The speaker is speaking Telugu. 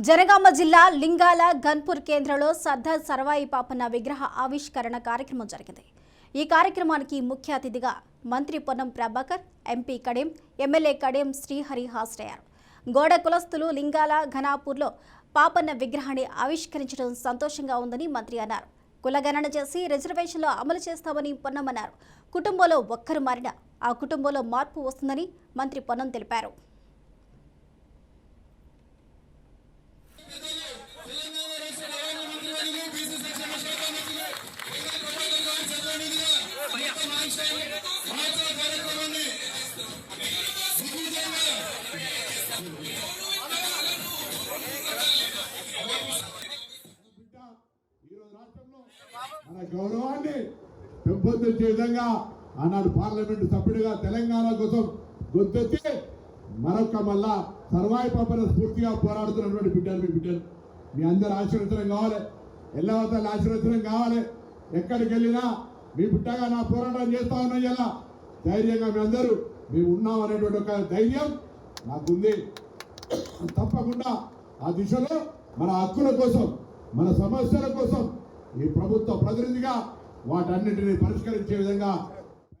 జనగామ జిల్లా లింగాల గన్పూర్ కేంద్రంలో సర్దార్ సర్వాయి పాపన్న విగ్రహ ఆవిష్కరణ కార్యక్రమం జరిగింది. ఈ కార్యక్రమానికి ముఖ్య అతిథిగా మంత్రి పొన్నం ప్రభాకర్, ఎంపీ కడెం, ఎమ్మెల్యే కడెం శ్రీహరి హాజరయ్యారు. గోడ కులస్తులు లింగాల ఘనాపూర్లో పాపన్న విగ్రహాన్ని ఆవిష్కరించడం సంతోషంగా ఉందని మంత్రి అన్నారు. కులగణన చేసి రిజర్వేషన్లు అమలు చేస్తామని పొన్నం అన్నారు. కుటుంబంలో ఒక్కరు మారినా ఆ కుటుంబంలో మార్పు వస్తుందని మంత్రి పొన్నం తెలిపారు. మన గౌరవాన్ని పెంపొందించే విధంగా ఆనాడు పార్లమెంటు సభ్యుడిగా తెలంగాణ కోసం గొంతెత్తి మళ్ళా సర్వాయి పాపన స్ఫూర్తిగా పోరాడుతున్నటువంటి బిడ్డలు మీ అందరు ఆశీర్వచనం కావాలి, ఎల్లవతల ఆశీర్వచనం కావాలి. ఎక్కడికి వెళ్ళినా మీ బిడ్డగా నా పోరాటం చేస్తా ఉన్నా ఇలా ధైర్యంగా మీ అందరూ మేము ఉన్నాం అనేటువంటి ఒక ధైర్యం నాకుంది. తప్పకుండా ఆ దిశలో మన హక్కుల కోసం, మన సమస్యల కోసం ఈ ప్రభుత్వ ప్రతినిధిగా వాటన్నిటిని పరిష్కరించే విధంగా